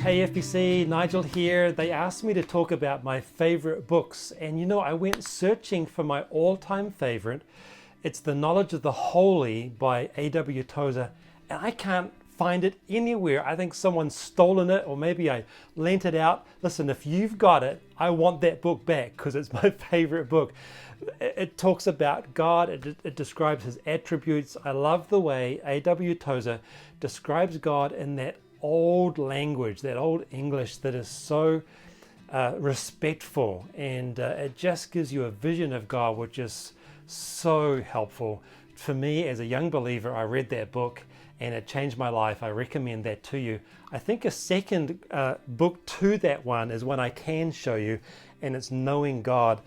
Hey FBC, Nigel here. They asked me to talk about my favorite books, and I went searching for my all-time favorite. It's The Knowledge of the Holy by A.W. Tozer, and I can't find it anywhere. I think someone's stolen it, or maybe I lent it out. Listen, if you've got it, I want that book back because it's my favorite book. It talks about God, it describes his attributes. I love the way A.W. Tozer describes God in that old language, that old English that is so respectful, and it just gives you a vision of God which is so helpful. For me as a young believer, I read that book and it changed my life. I recommend that to you. I think a second book to that one is one I can show you, and it's Knowing God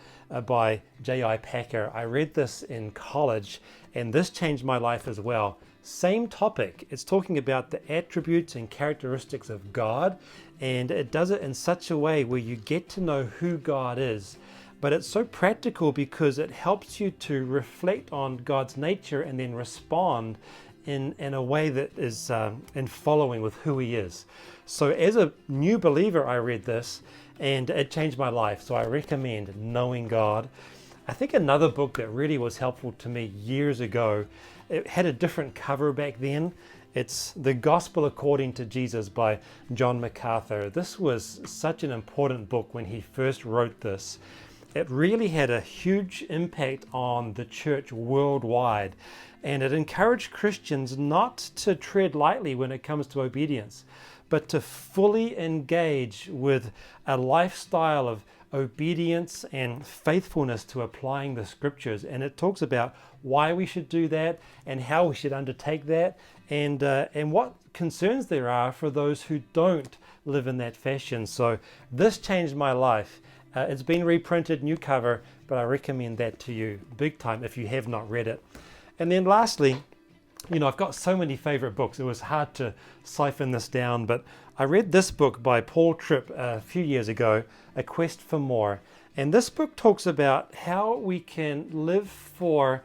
by J.I. Packer. I read this in college and this changed my life as well. Same topic. It's talking about the attributes and characteristics of God, and it does it in such a way where you get to know who God is. But it's so practical because it helps you to reflect on God's nature and then respond in a way that is in following with who he is. So as a new believer, I read this and it changed my life. So I recommend Knowing God. I think another book that really was helpful to me years ago, it had a different cover back then. It's The Gospel According to Jesus by John MacArthur. This was such an important book when he first wrote this. It really had a huge impact on the church worldwide, and it encouraged Christians not to tread lightly when it comes to obedience, but to fully engage with a lifestyle of obedience and faithfulness to applying the scriptures. And it talks about why we should do that and how we should undertake that, and what concerns there are for those who don't live in that fashion. So this changed my life. It's been reprinted, new cover, but I recommend that to you big time if you have not read it. And then lastly, I've got so many favorite books. It was hard to siphon this down, but I read this book by Tripp a few years ago, A Quest for More. And this book talks about how we can live for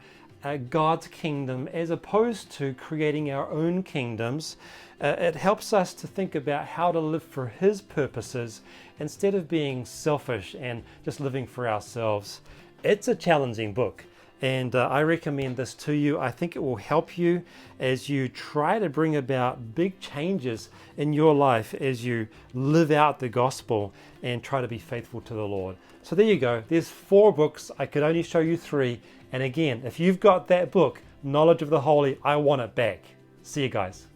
God's kingdom as opposed to creating our own kingdoms. It helps us to think about how to live for his purposes instead of being selfish and just living for ourselves. It's a challenging book, and I recommend this to you. I think it will help you as you try to bring about big changes in your life as you live out the gospel and try to be faithful to the Lord. So there you go. There's 4 books. I could only show you 3. And again, if you've got that book, Knowledge of the Holy, I want it back. See you guys.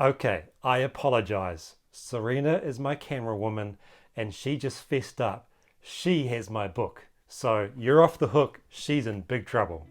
Okay, I apologize. Serena is my camera woman and she just fessed up. She has my book. So you're off the hook. She's in big trouble.